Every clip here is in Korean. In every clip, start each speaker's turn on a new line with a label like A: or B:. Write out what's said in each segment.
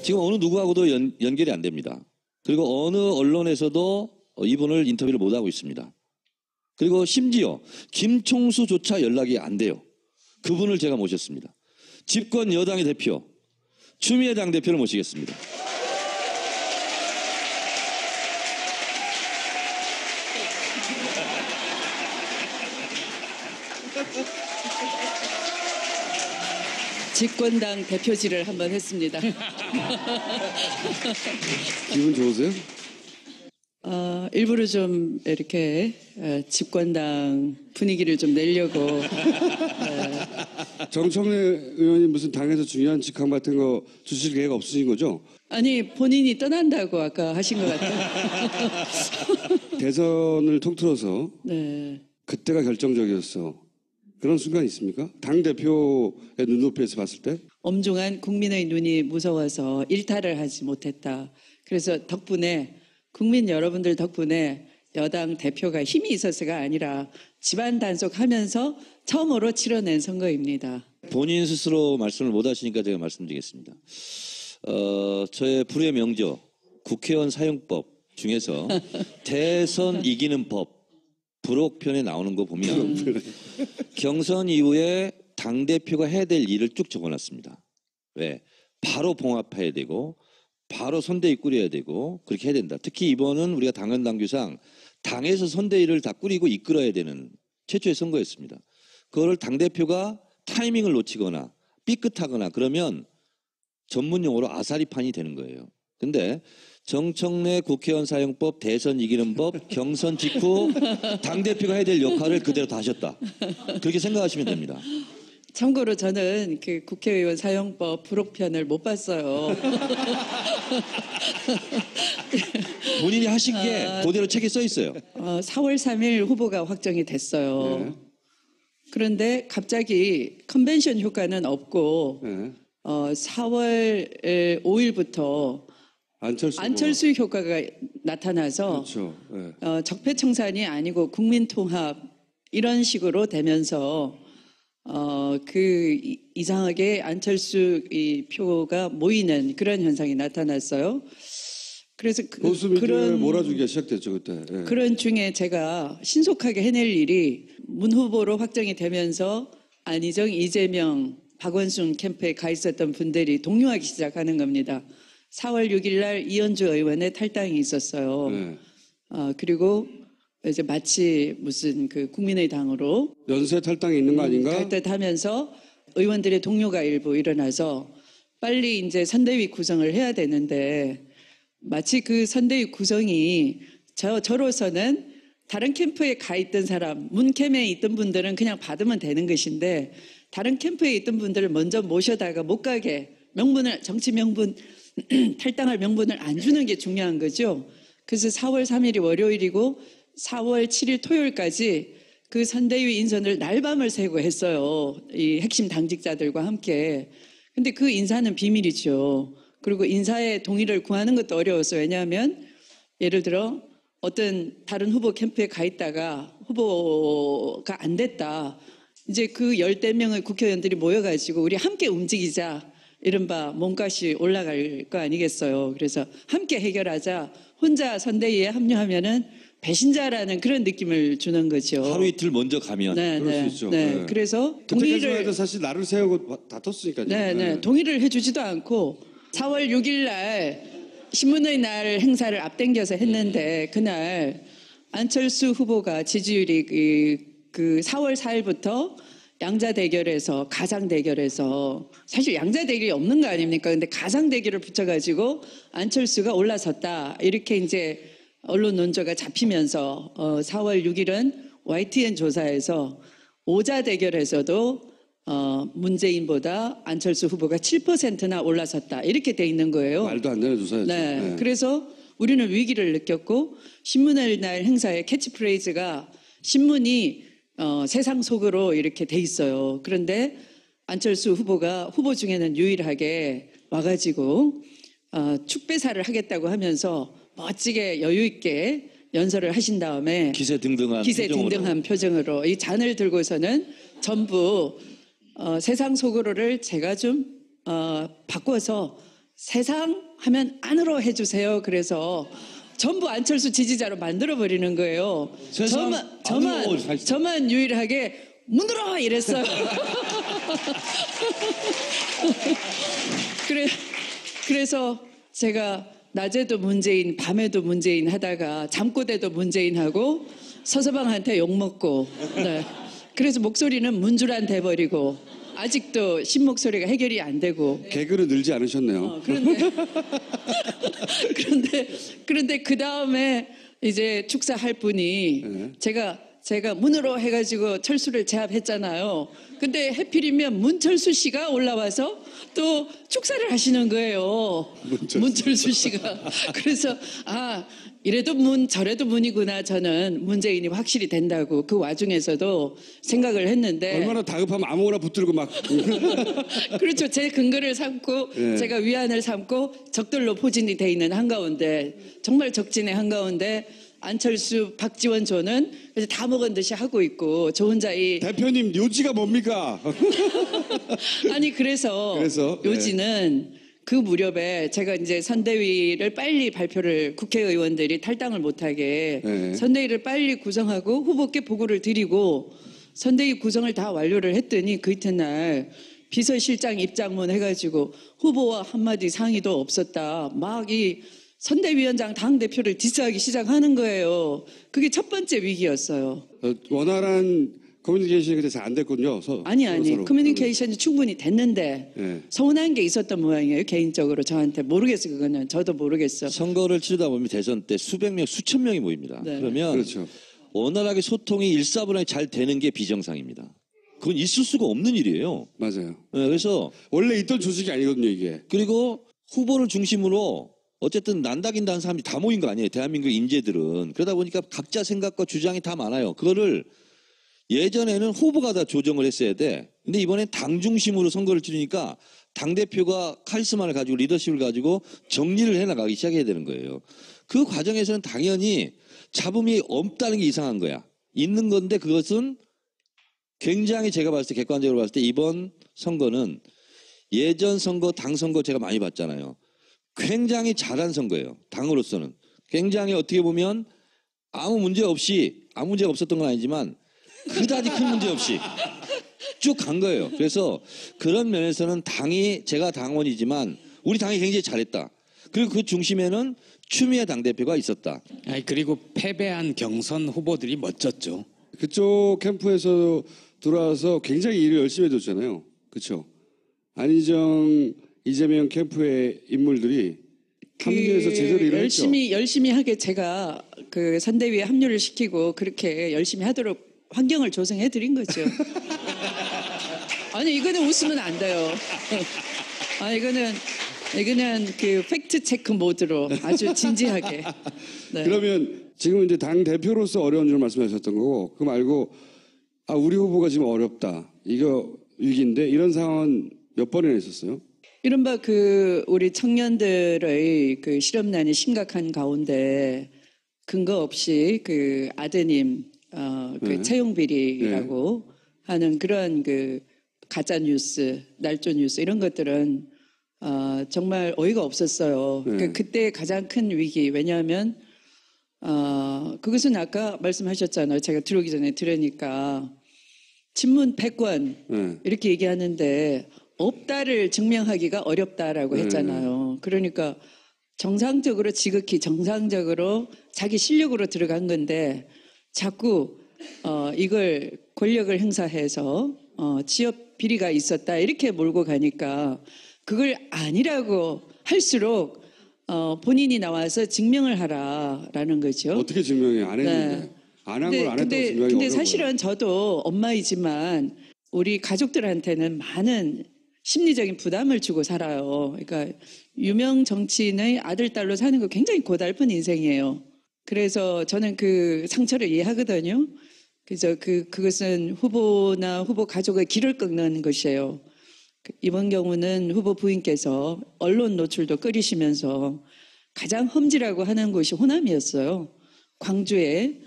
A: 지금 어느 누구하고도 연결이 안 됩니다. 그리고 어느 언론에서도 이분을 인터뷰를 못하고 있습니다. 그리고 심지어 김총수조차 연락이 안 돼요. 그분을 제가 모셨습니다. 집권 여당의 대표 추미애 당대표를 모시겠습니다.
B: 집권당 대표질을 한번 했습니다.
C: 기분 좋으세요?
B: 일부러 좀 이렇게 집권당 분위기를 좀 내려고.
C: 정청래 의원이 무슨 당에서 중요한 직함 같은 거 주실 계획 없으신 거죠?
B: 아니 본인이 떠난다고 아까 하신 것 같아요.
C: 대선을 통틀어서
B: 네.
C: 그때가 결정적이었어. 그런 순간 있습니까? 당대표의 눈높이에서 봤을 때?
B: 엄중한 국민의 눈이 무서워서 일탈을 하지 못했다. 그래서 덕분에 국민 여러분들 덕분에 여당 대표가 힘이 있어서가 아니라 집안 단속하면서 처음으로 치러낸 선거입니다.
A: 본인 스스로 말씀을 못 하시니까 제가 말씀드리겠습니다. 저의 불의 명저 국회의원 사용법 중에서 대선 이기는 법 부록편에 나오는 거 보면 경선 이후에 당대표가 해야 될 일을 쭉 적어놨습니다. 왜? 바로 봉합해야 되고 바로 선대위 꾸려야 되고 그렇게 해야 된다. 특히 이번은 우리가 당헌당규상 당에서 선대위를 다 꾸리고 이끌어야 되는 최초의 선거였습니다. 그거를 당대표가 타이밍을 놓치거나 삐끗하거나 그러면 전문용어로 아사리판이 되는 거예요. 근데 정청래 국회의원 사용법, 대선 이기는 법, 경선 직후 당대표가 해야 될 역할을 그대로 다 하셨다. 그렇게 생각하시면 됩니다.
B: 참고로 저는 그 국회의원 사용법 부록편을 못 봤어요.
A: 본인이 하신 게 그대로 책에 써 있어요.
B: 4월 3일 후보가 확정이 됐어요.
C: 네.
B: 그런데 갑자기 컨벤션 효과는 없고
C: 네.
B: 4월 5일부터 안철수 효과가 나타나서
C: 그렇죠. 네.
B: 적폐청산이 아니고 국민통합 이런 식으로 되면서 이상하게 안철수 이 표가 모이는 그런 현상이 나타났어요. 그래서
C: 보수 민주를 몰아주기가 시작됐죠 그때. 네.
B: 그런 중에 제가 신속하게 해낼 일이 문 후보로 확정이 되면서 안희정, 이재명, 박원순 캠프에 가 있었던 분들이 동요하기 시작하는 겁니다. 4월 6일 날 이현주 의원의 탈당이 있었어요.
C: 네.
B: 그리고 이제 마치 무슨 그 국민의당으로
C: 연쇄 탈당이 있는 거 아닌가?
B: 갈 듯 하면서 의원들의 동요가 일부 일어나서 빨리 이제 선대위 구성을 해야 되는데 마치 그 선대위 구성이 저로서는 다른 캠프에 가 있던 사람, 문캠에 있던 분들은 그냥 받으면 되는 것인데 다른 캠프에 있던 분들을 먼저 모셔다가 못 가게 명분을, 정치 명분, 탈당할 명분을 안 주는 게 중요한 거죠. 그래서 4월 3일이 월요일이고 4월 7일 토요일까지 그 선대위 인선을 날밤을 새고 했어요. 이 핵심 당직자들과 함께. 근데 그 인사는 비밀이죠. 그리고 인사의 동의를 구하는 것도 어려웠어요. 왜냐하면 예를 들어 어떤 다른 후보 캠프에 가 있다가 후보가 안 됐다. 이제 그 열댓 명의 국회의원들이 모여가지고 우리 함께 움직이자. 이른바 몸값이 올라갈 거 아니겠어요. 그래서 함께 해결하자. 혼자 선대위에 합류하면은 배신자라는 그런 느낌을 주는 거죠.
A: 하루 이틀 먼저 가면
C: 그럴 수 있죠.
B: 네.
C: 네.
B: 그래서
C: 동의를 사실 나를 세우고 다퉜으니까요.
B: 네. 동의를 해주지도 않고 4월 6일 날 신문의 날 행사를 앞당겨서 했는데 그날 안철수 후보가 지지율이 그 4월 4일부터 양자 대결에서 가상 대결에서 사실 양자 대결이 없는 거 아닙니까? 근데 가상 대결을 붙여가지고 안철수가 올라섰다 이렇게 이제 언론 논조가 잡히면서 4월 6일은 YTN 조사에서 오자 대결에서도 문재인보다 안철수 후보가 7%나 올라섰다 이렇게 돼 있는 거예요.
C: 말도 안 되는 조사였죠.
B: 네.
C: 네.
B: 그래서 우리는 위기를 느꼈고 신문의 날 행사의 캐치프레이즈가 신문이 세상 속으로 이렇게 돼 있어요. 그런데 안철수 후보가 후보 중에는 유일하게 와가지고 축배사를 하겠다고 하면서 멋지게 여유 있게 연설을 하신 다음에 기세등등한 표정으로 이 잔을 들고서는 전부 세상 속으로를 제가 좀 바꿔서 세상 하면 안으로 해주세요. 그래서 전부 안철수 지지자로 만들어버리는 거예요.
C: 세상 안으로
B: 저만 유일하게 문으로 이랬어요. 그래서 제가 낮에도 문재인, 밤에도 문재인 하다가 잠꼬대도 문재인 하고 서서방한테 욕먹고, 네. 그래서 목소리는 문주란 돼버리고 아직도 신목소리가 해결이 안 되고.
C: 개그는 늘지 않으셨네요.
B: 그런데 그 다음에 이제 축사할 분이
C: 네.
B: 제가 문으로 해가지고 철수를 제압했잖아요. 근데 해필이면 문철수 씨가 올라와서 또 축사를 하시는 거예요. 문철수 씨가. 그래서 이래도 문 저래도 문이구나. 저는 문재인이 확실히 된다고 그 와중에서도 생각을 했는데
C: 얼마나 다급하면 아무거나 붙들고 막.
B: 그렇죠. 제 근거를 삼고
C: 네.
B: 제가 위안을 삼고 적들로 포진이 돼 있는 한가운데 정말 적진의 한가운데 안철수, 박지원 조는 그래서 다 먹은 듯이 하고 있고 저 혼자
C: 대표님 요지가 뭡니까?
B: 아니 그래서
C: 네.
B: 요지는 그 무렵에 제가 이제 선대위를 빨리 발표를 국회의원들이 탈당을 못하게
C: 네.
B: 선대위를 빨리 구성하고 후보께 보고를 드리고 선대위 구성을 다 완료를 했더니 그 이튿날 비서실장 입장문 해가지고 후보와 한마디 상의도 없었다. 막 이 선대위원장 당대표를 디스하기 시작하는 거예요. 그게 첫 번째 위기였어요.
C: 원활한 커뮤니케이션이 그때 잘 안 됐군요.
B: 아니
C: 서로.
B: 커뮤니케이션이 충분히 됐는데
C: 네.
B: 서운한 게 있었던 모양이에요. 개인적으로 저한테 모르겠어. 그거는 저도 모르겠어.
A: 선거를 치르다 보면 대선 때 수백 명, 수천 명이 모입니다.
B: 네.
A: 그러면
C: 그렇죠.
A: 원활하게 소통이 일사분란이 잘 되는 게 비정상입니다. 그건 있을 수가 없는 일이에요.
C: 맞아요.
A: 네, 그래서
C: 원래 있던 조직이 아니거든요, 이게.
A: 그리고 후보를 중심으로 어쨌든 난다긴다는 사람이 다 모인 거 아니에요. 대한민국 인재들은. 그러다 보니까 각자 생각과 주장이 다 많아요. 그거를 예전에는 후보가 다 조정을 했어야 돼. 근데 이번엔 당 중심으로 선거를 치르니까 당대표가 카리스마를 가지고 리더십을 가지고 정리를 해나가기 시작해야 되는 거예요. 그 과정에서는 당연히 잡음이 없다는 게 이상한 거야. 있는 건데 그것은 굉장히 제가 봤을 때 객관적으로 봤을 때 이번 선거는 예전 선거, 당 선거 제가 많이 봤잖아요. 굉장히 잘한 선거예요. 당으로서는. 굉장히 어떻게 보면 아무 문제가 없었던 건 아니지만 그다지 큰 문제 없이 쭉 간 거예요. 그래서 그런 면에서는 제가 당원이지만 우리 당이 굉장히 잘했다. 그리고 그 중심에는 추미애 당대표가 있었다.
D: 그리고 패배한 경선 후보들이 멋졌죠.
C: 그쪽 캠프에서 들어와서 굉장히 일을 열심히 해줬잖아요. 그렇죠? 안희정, 이재명 캠프의 인물들이 합류해서 제대로 일을 했죠.
B: 열심히 하게 제가 그 선대위에 합류를 시키고 그렇게 열심히 하도록 환경을 조성해 드린 거죠. 아니 이거는 웃으면 안 돼요. 이거는 그 팩트 체크 모드로 아주 진지하게. 네.
C: 그러면 지금 이제 당 대표로서 어려운 줄 말씀하셨던 거고, 그 말고 우리 후보가 지금 어렵다. 이거 위기인데 이런 상황은 몇 번이나 있었어요?
B: 이른바 우리 청년들의 그 실업난이 심각한 가운데 근거 없이 그 아드님
C: 네.
B: 채용 비리라고 하는 그런 그 가짜 뉴스, 날조 뉴스 이런 것들은 정말 어이가 없었어요.
C: 네.
B: 그때 가장 큰 위기. 왜냐하면 그것은 아까 말씀하셨잖아요. 제가 들어오기 전에 들으니까 친문 패권
C: 네.
B: 이렇게 얘기하는데 없다를 증명하기가 어렵다라고 했잖아요. 그러니까 정상적으로 지극히 정상적으로 자기 실력으로 들어간 건데 자꾸 이걸 권력을 행사해서 취업 비리가 있었다 이렇게 몰고 가니까 그걸 아니라고 할수록 본인이 나와서 증명을 하라라는 거죠.
C: 어떻게 증명해? 안 했는데.
B: 네.
C: 안 한 걸 안 했다고 증명이
B: 근데
C: 어려워요.
B: 사실은 저도 엄마이지만 우리 가족들한테는 많은 심리적인 부담을 주고 살아요. 그러니까 유명 정치인의 아들, 딸로 사는 거 굉장히 고달픈 인생이에요. 그래서 저는 그 상처를 이해하거든요. 그래서 그것은 후보나 후보 가족의 길을 꺾는 것이에요. 이번 경우는 후보 부인께서 언론 노출도 끓이시면서 가장 험지라고 하는 곳이 호남이었어요. 광주에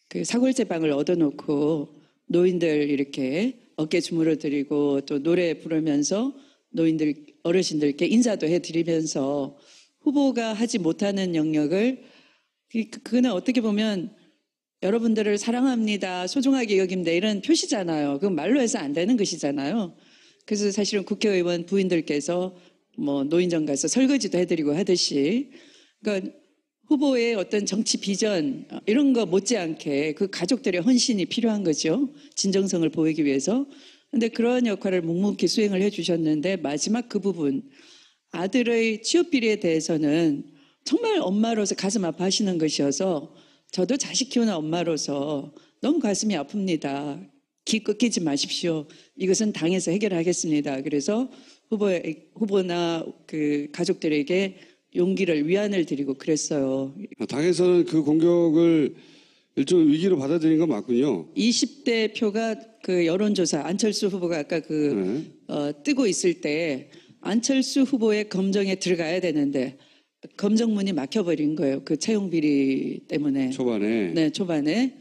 B: 그 사골제빵을 얻어놓고 노인들 이렇게 어깨 주물러 드리고 또 노래 부르면서 노인들 어르신들께 인사도 해드리면서 후보가 하지 못하는 영역을 그거는 어떻게 보면 여러분들을 사랑합니다, 소중하게 여깁니다 이런 표시잖아요. 그건 말로 해서 안 되는 것이잖아요. 그래서 사실은 국회의원 부인들께서 뭐 노인정 가서 설거지도 해드리고 하듯이 그러니까 후보의 어떤 정치 비전 이런 거 못지않게 그 가족들의 헌신이 필요한 거죠. 진정성을 보이기 위해서. 근데 그런 역할을 묵묵히 수행을 해주셨는데 마지막 그 부분 아들의 취업 비리에 대해서는 정말 엄마로서 가슴 아파하시는 것이어서 저도 자식 키우는 엄마로서 너무 가슴이 아픕니다. 기 꺾이지 마십시오. 이것은 당에서 해결하겠습니다. 그래서 후보나 그 가족들에게 용기를 위안을 드리고 그랬어요.
C: 당에서는 그 공격을 일종의 위기로 받아들인 건 맞군요.
B: 20대 표가 그 여론조사 안철수 후보가 아까 뜨고 있을 때 안철수 후보의 검정에 들어가야 되는데 검정문이 막혀버린 거예요. 그 채용 비리 때문에.
C: 초반에.
B: 네, 초반에.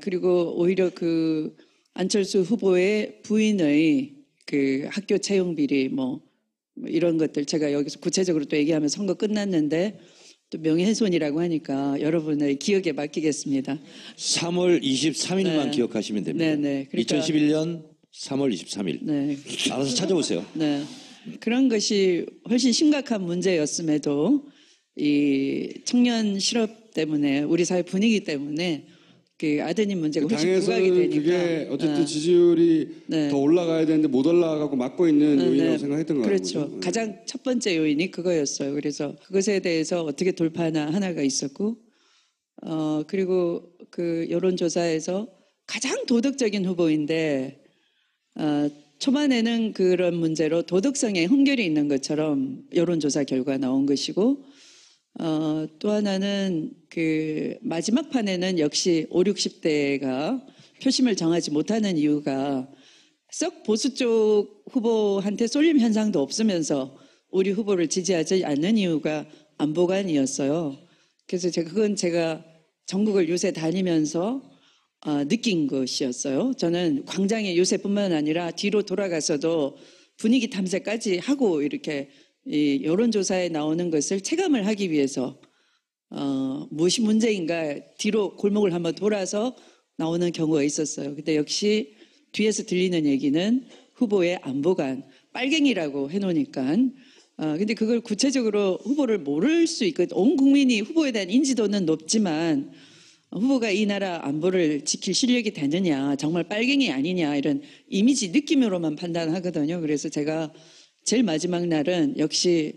B: 그리고 오히려 그 안철수 후보의 부인의 그 학교 채용 비리 뭐 이런 것들 제가 여기서 구체적으로 또 얘기하면 선거 끝났는데 또 명예훼손이라고 하니까 여러분의 기억에 맡기겠습니다.
A: 3월 23일만
B: 네.
A: 기억하시면 됩니다.
B: 네, 네. 그러니까-
A: 2011년 3월 23일.
B: 네.
A: 알아서 찾아보세요.
B: 네. 그런 것이 훨씬 심각한 문제였음에도 이 청년 실업 때문에 우리 사회 분위기 때문에 그 아드님 문제가 훨씬 부각이
C: 당에서는
B: 되니까
C: 그게 어쨌든 지지율이
B: 네.
C: 더 올라가야 되는데 못 올라가고 막고 있는 요인이라고 생각했던 거예요.
B: 그렇죠. 가장 첫 번째 요인이 그거였어요. 그래서 그것에 대해서 어떻게 돌파하나 하나가 있었고, 그리고 그 여론조사에서 가장 도덕적인 후보인데, 초반에는 그런 문제로 도덕성에 흠결이 있는 것처럼 여론조사 결과 나온 것이고, 또 하나는 그 마지막 판에는 역시 5, 60대가 표심을 정하지 못하는 이유가 썩 보수 쪽 후보한테 쏠림 현상도 없으면서 우리 후보를 지지하지 않는 이유가 안보관이었어요. 그래서 그건 제가 전국을 요새 다니면서 느낀 것이었어요. 저는 광장의 요새뿐만 아니라 뒤로 돌아가서도 분위기 탐색까지 하고 이렇게 이 여론조사에 나오는 것을 체감을 하기 위해서 무엇이 문제인가 뒤로 골목을 한번 돌아서 나오는 경우가 있었어요. 근데 역시 뒤에서 들리는 얘기는 후보의 안보관, 빨갱이라고 해놓으니까 근데 그걸 구체적으로 후보를 모를 수 있거든. 온 국민이 후보에 대한 인지도는 높지만 후보가 이 나라 안보를 지킬 실력이 되느냐, 정말 빨갱이 아니냐 이런 이미지 느낌으로만 판단하거든요. 그래서 제가 제일 마지막 날은 역시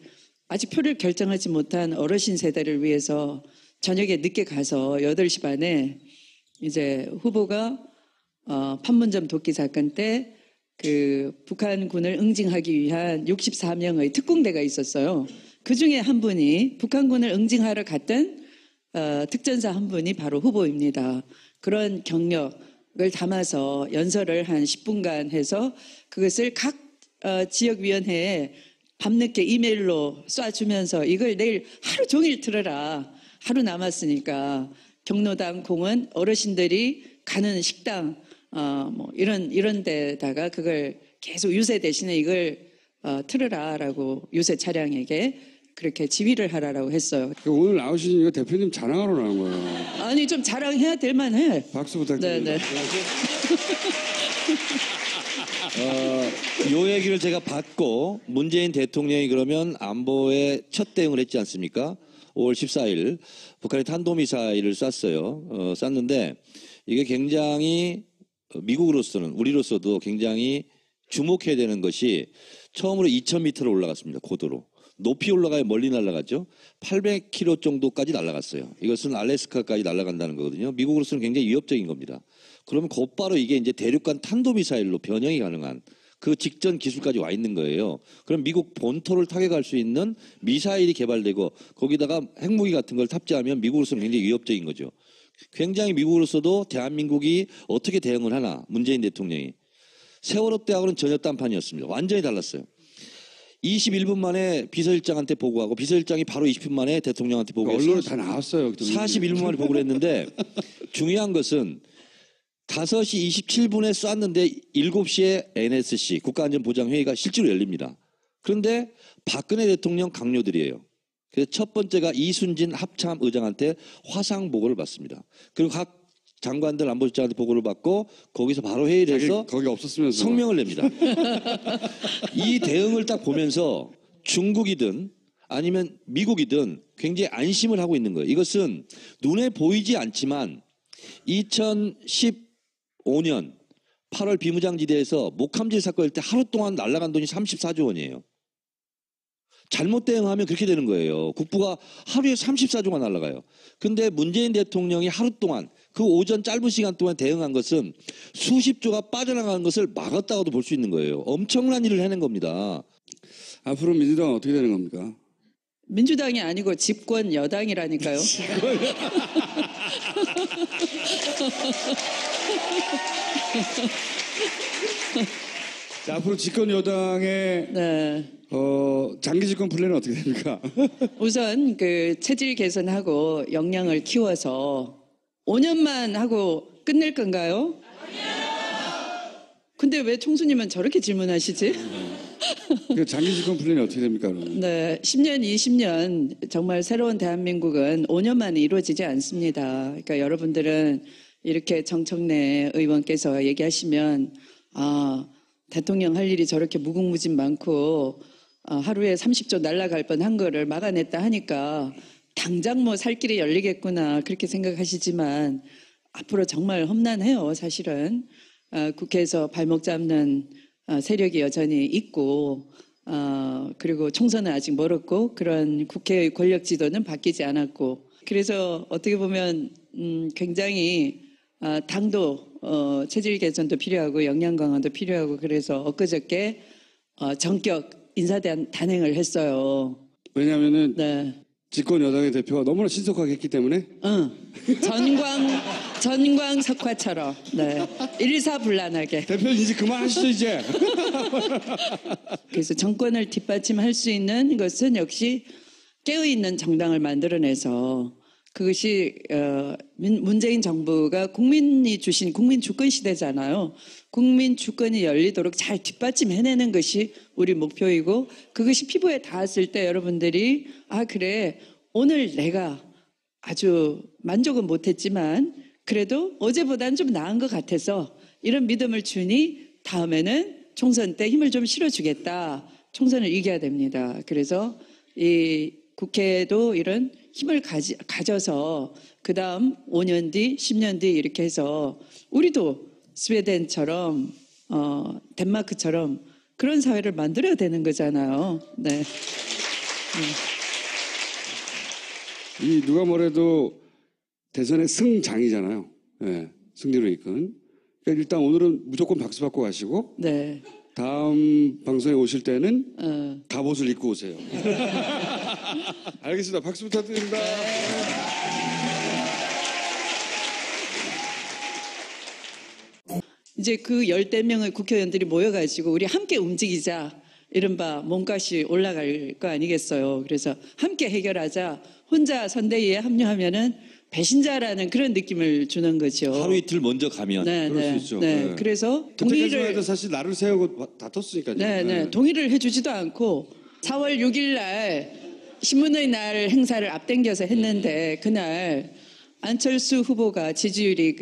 B: 아직 표를 결정하지 못한 어르신 세대를 위해서 저녁에 늦게 가서 8시 반에 이제 후보가 판문점 도끼 사건 때 그 북한군을 응징하기 위한 64명의 특공대가 있었어요. 그 중에 한 분이 북한군을 응징하러 갔던 특전사 한 분이 바로 후보입니다. 그런 경력을 담아서 연설을 한 10분간 해서 그것을 각 지역위원회에 밤늦게 이메일로 쏴주면서 이걸 내일 하루 종일 들어라. 하루 남았으니까 경로당 공원 어르신들이 가는 식당 뭐 이런 데다가 그걸 계속 유세 대신에 이걸 틀으라라고 유세 차량에게 그렇게 지휘를 하라라고 했어요.
C: 오늘 나오신 이유가 대표님 자랑하러 나온 거예요.
B: 아니 좀 자랑해야 될 만해.
C: 박수 부탁드립니다.
B: 네네.
A: 요 얘기를 제가 받고 문재인 대통령이 그러면 안보에 첫 대응을 했지 않습니까? 5월 14일 북한이 탄도미사일을 쐈어요. 쐈는데 이게 굉장히 미국으로서는 우리로서도 굉장히 주목해야 되는 것이 처음으로 2,000m로 올라갔습니다. 고도로. 높이 올라가야 멀리 날아가죠. 800km 정도까지 날아갔어요. 이것은 알래스카까지 날아간다는 거거든요. 미국으로서는 굉장히 위협적인 겁니다. 그러면 곧바로 이게 이제 대륙간 탄도미사일로 변형이 가능한 그 직전 기술까지 와 있는 거예요. 그럼 미국 본토를 타격할 수 있는 미사일이 개발되고 거기다가 핵무기 같은 걸 탑재하면 미국으로서는 굉장히 위협적인 거죠. 굉장히 미국으로서도 대한민국이 어떻게 대응을 하나 문재인 대통령이. 세월호 때하고는 전혀 딴판이었습니다. 완전히 달랐어요. 21분 만에 비서실장한테 보고하고 비서실장이 바로 20분 만에 대통령한테 보고해서
C: 언론에 다 나왔어요.
A: 41분 만에 보고를 했는데 중요한 것은 5시 27분에 쐈는데 7시에 NSC 국가안전보장회의가 실제로 열립니다. 그런데 박근혜 대통령 강요들이에요. 그래서 첫 번째가 이순진 합참 의장한테 화상 보고를 받습니다. 그리고 각 장관들 안보실장한테 보고를 받고 거기서 바로 회의를 해서
C: 거기 없었으면서
A: 성명을 냅니다. 이 대응을 딱 보면서 중국이든 아니면 미국이든 굉장히 안심을 하고 있는 거예요. 이것은 눈에 보이지 않지만 2015년 8월 비무장지대에서 목함질 사건일 때 하루 동안 날아간 돈이 34조 원이에요. 잘못 대응하면 그렇게 되는 거예요. 국부가 하루에 34조가 날아가요. 근데 문재인 대통령이 하루 동안 그 오전 짧은 시간 동안 대응한 것은 수십조가 빠져나가는 것을 막았다고도 볼 수 있는 거예요. 엄청난 일을 해낸 겁니다.
C: 앞으로 민주당은 어떻게 되는 겁니까?
B: 민주당이 아니고 집권 여당이라니까요.
C: 자, 앞으로 집권 여당의
B: 네.
C: 장기 집권 플랜은 어떻게 됩니까?
B: 우선 그 체질 개선하고 역량을 키워서 5년만 하고 끝낼 건가요? 근데 왜 총수님은 저렇게 질문하시지?
C: 그 장기 집권 플랜이 어떻게 됩니까? 그러면?
B: 네, 10년, 20년 정말 새로운 대한민국은 5년 만에 이루어지지 않습니다. 그러니까 여러분들은 이렇게 정청래 의원께서 얘기하시면 대통령 할 일이 저렇게 무궁무진 많고 하루에 30조 날아갈 뻔한 거를 막아냈다 하니까 당장 뭐 살 길이 열리겠구나 그렇게 생각하시지만 앞으로 정말 험난해요. 사실은 국회에서 발목 잡는 세력이 여전히 있고 그리고 총선은 아직 멀었고 그런 국회의 권력 지도는 바뀌지 않았고 그래서 어떻게 보면 굉장히 당도 체질 개선도 필요하고 역량 강화도 필요하고 그래서 엊그저께 전격 인사 단행을 했어요.
C: 왜냐하면은
B: 네.
C: 집권 여당의 대표가 너무나 신속하게 했기 때문에
B: 전광 석화처럼 네. 일사불란하게.
C: 대표는 이제 그만하시죠 이제.
B: 그래서 정권을 뒷받침할 수 있는 것은 역시 깨어있는 정당을 만들어내서 그것이 문재인 정부가 국민이 주신 국민 주권 시대잖아요. 국민 주권이 열리도록 잘 뒷받침해내는 것이 우리 목표이고 그것이 피부에 닿았을 때 여러분들이 그래 오늘 내가 아주 만족은 못했지만 그래도 어제보다는 좀 나은 것 같아서 이런 믿음을 주니 다음에는 총선 때 힘을 좀 실어주겠다. 총선을 이겨야 됩니다. 그래서 이 국회도 이런 힘을 가져서 그 다음 5년 뒤, 10년 뒤 이렇게 해서 우리도 스웨덴처럼 덴마크처럼 그런 사회를 만들어야 되는 거잖아요. 네.
C: 이 누가 뭐래도 대선의 승장이잖아요. 네, 승리로 이끈. 그러니까 일단 오늘은 무조건 박수 받고 가시고
B: 네.
C: 다음 방송에 오실 때는 갑옷을 입고 오세요. 알겠습니다. 박수 부탁드립니다.
B: 이제 그 열댓 명의 국회의원들이 모여가지고 우리 함께 움직이자. 이른바 몸값이 올라갈 거 아니겠어요. 그래서 함께 해결하자. 혼자 선대위에 합류하면은 배신자라는 그런 느낌을 주는 거죠.
A: 하루 이틀 먼저 가면
B: 네,
C: 그럴
B: 네,
C: 수 있죠.
B: 네.
C: 네.
B: 그래서
C: 그때까지만
B: 동의를
C: 해도 사실 나를 세우고 다퉜으니까요.
B: 네. 동의를 해주지도 않고 4월 6일 날 신문의 날 행사를 앞당겨서 했는데 그날 안철수 후보가 지지율이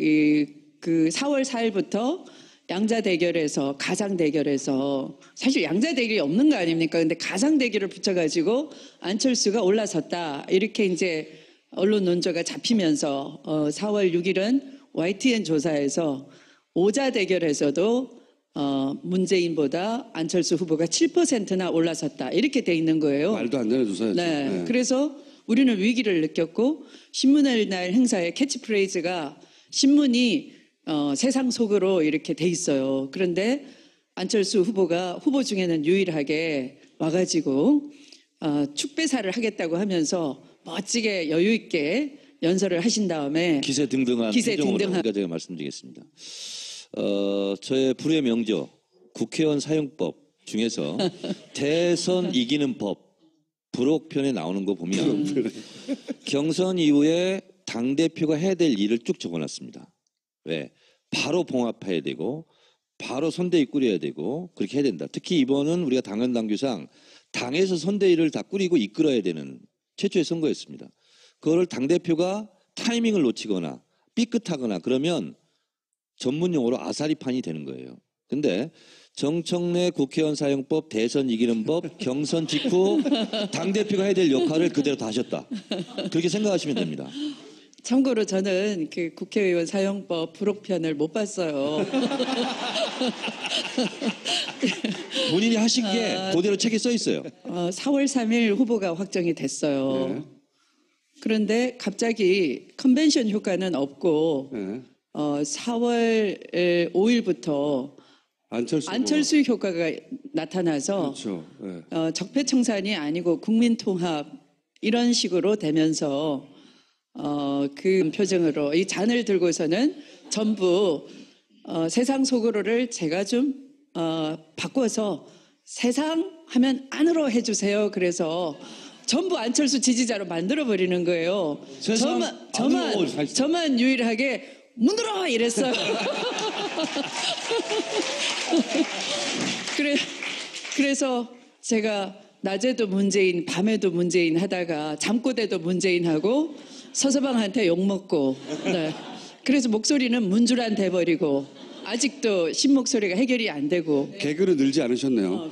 B: 그 4월 4일부터 양자 대결에서 가상 대결에서 사실 양자 대결이 없는 거 아닙니까? 근데 가상 대결을 붙여가지고 안철수가 올라섰다 이렇게 이제 언론 논조가 잡히면서 4월 6일은 YTN 조사에서 오자 대결에서도 문재인보다 안철수 후보가 7%나 올라섰다 이렇게 돼 있는 거예요.
C: 말도 안 되는 조사였죠.
B: 네.
C: 네.
B: 그래서 우리는 위기를 느꼈고 신문의 날 행사의 캐치프레이즈가 신문이 세상 속으로 이렇게 돼 있어요. 그런데 안철수 후보가 후보 중에는 유일하게 와가지고 축배사를 하겠다고 하면서 멋지게 여유 있게 연설을 하신 다음에
A: 기세등등한 표정으로 제가 말씀드리겠습니다. 저의 불의 명저 국회의원 사용법 중에서 대선 이기는 법 부록편에 나오는 거 보면 경선 이후에 당대표가 해야 될 일을 쭉 적어놨습니다. 왜? 바로 봉합해야 되고 바로 선대위 꾸려야 되고 그렇게 해야 된다. 특히 이번은 우리가 당헌당규상 당에서 선대위를 다 꾸리고 이끌어야 되는 최초의 선거였습니다. 그거를 당대표가 타이밍을 놓치거나 삐끗하거나 그러면 전문 용어로 아사리판이 되는 거예요. 근데 정청래 국회의원 사용법, 대선 이기는 법, 경선 직후 당대표가 해야 될 역할을 그대로 다 하셨다. 그렇게 생각하시면 됩니다.
B: 참고로 저는 그 국회의원 사용법 부록편을 못 봤어요.
A: 본인이 하신 게 그대로 책에 써 있어요.
B: 4월 3일 후보가 확정이 됐어요.
C: 네.
B: 그런데 갑자기 컨벤션 효과는 없고
C: 네.
B: 4월 5일부터 안철수 효과가 나타나서
C: 그렇죠. 네.
B: 적폐청산이 아니고 국민통합 이런 식으로 되면서 그 표정으로 이 잔을 들고서는 전부 세상 속으로를 제가 좀 바꿔서 세상 하면 안으로 해주세요. 그래서 전부 안철수 지지자로 만들어 버리는 거예요.
A: 세상 안으로 살수
B: 저만 유일하게 문으로 이랬어요. 그래서 제가 낮에도 문재인, 밤에도 문재인 하다가 잠꼬대도 문재인 하고 서서방한테 욕먹고, 네. 그래서 목소리는 문주란 돼버리고 아직도 신목소리가 해결이 안 되고.
C: 개그는 늘지 않으셨네요.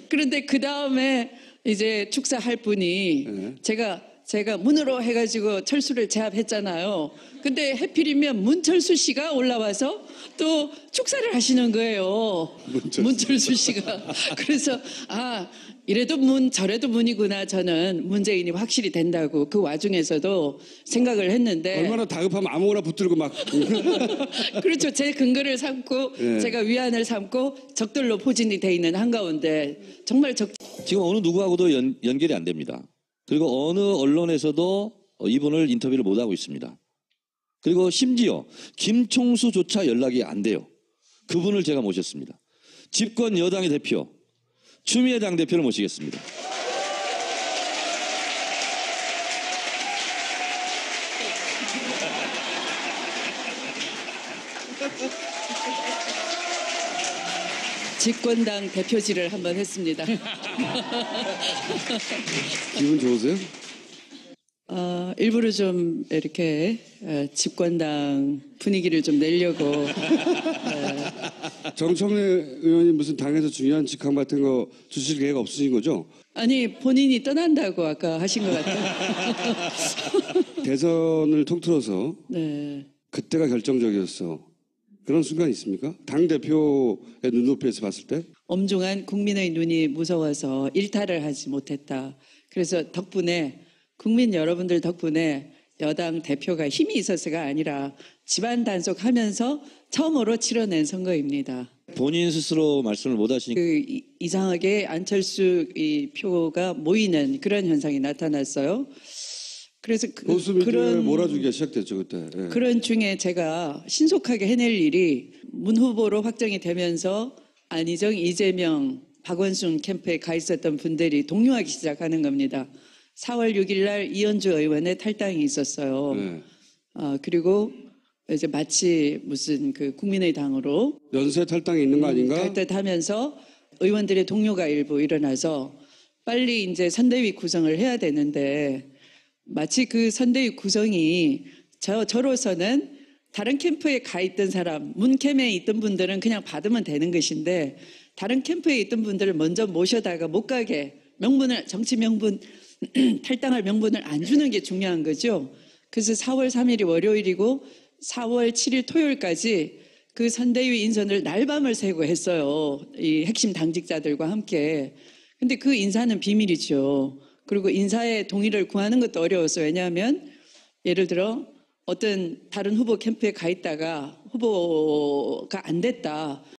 B: 그런데 그 다음에 이제 축사할 분이
C: 네.
B: 제가 문으로 해가지고 철수를 제압했잖아요. 근데 해필이면 문철수 씨가 올라와서 또 축사를 하시는 거예요. 문철수 씨가. 그래서 이래도 문 저래도 문이구나. 저는 문재인이 확실히 된다고 그 와중에서도 생각을 했는데
C: 얼마나 다급하면 아무거나 붙들고 막.
B: 그렇죠. 제 근거를 삼고
C: 네.
B: 제가 위안을 삼고 적들로 포진이 돼 있는 한가운데 정말
A: 지금 어느 누구하고도 연결이 안 됩니다. 그리고 어느 언론에서도 이분을 인터뷰를 못하고 있습니다. 그리고 심지어 김총수조차 연락이 안 돼요. 그분을 제가 모셨습니다. 집권 여당의 대표 추미애 당대표를 모시겠습니다.
B: 집권당 대표질을 한번 했습니다.
C: 기분 좋으세요?
B: 일부러 좀 이렇게 집권당 분위기를 좀 내려고
C: 정청래 의원이 무슨 당에서 중요한 직함 같은 거 주실 계획 없으신 거죠?
B: 아니 본인이 떠난다고 아까 하신 것 같아요.
C: 대선을 통틀어서
B: 네.
C: 그때가 결정적이었어. 그런 순간 있습니까? 당 대표의 눈높이에서 봤을 때?
B: 엄중한 국민의 눈이 무서워서 일탈을 하지 못했다. 그래서 덕분에 국민 여러분들 덕분에 여당 대표가 힘이 있어서가 아니라 집안 단속하면서 처음으로 치러낸 선거입니다.
A: 본인 스스로 말씀을 못 하시니까
B: 이상하게 안철수 이 표가 모이는 그런 현상이 나타났어요. 그래서
C: 보수 미디어에 몰아주기가 시작됐죠 그때. 예.
B: 그런 중에 제가 신속하게 해낼 일이 문 후보로 확정이 되면서 안희정, 이재명, 박원순 캠프에 가 있었던 분들이 동요하기 시작하는 겁니다. 4월 6일 날 이현주 의원의 탈당이 있었어요.
C: 네.
B: 그리고 이제 마치 무슨 그 국민의당으로
C: 연쇄 탈당이 있는 거 아닌가?
B: 갈 듯 하면서 의원들의 동요가 일부 일어나서 빨리 이제 선대위 구성을 해야 되는데 마치 그 선대위 구성이 저로서는 다른 캠프에 가 있던 사람, 문캠에 있던 분들은 그냥 받으면 되는 것인데 다른 캠프에 있던 분들을 먼저 모셔다가 못 가게 정치 명분, 탈당할 명분을 안 주는 게 중요한 거죠. 그래서 4월 3일이 월요일이고 4월 7일 토요일까지 그 선대위 인선을 날밤을 새고 했어요. 이 핵심 당직자들과 함께. 근데 그 인사는 비밀이죠. 그리고 인사의 동의를 구하는 것도 어려웠어요. 왜냐하면 예를 들어 어떤 다른 후보 캠프에 가 있다가 후보가 안 됐다.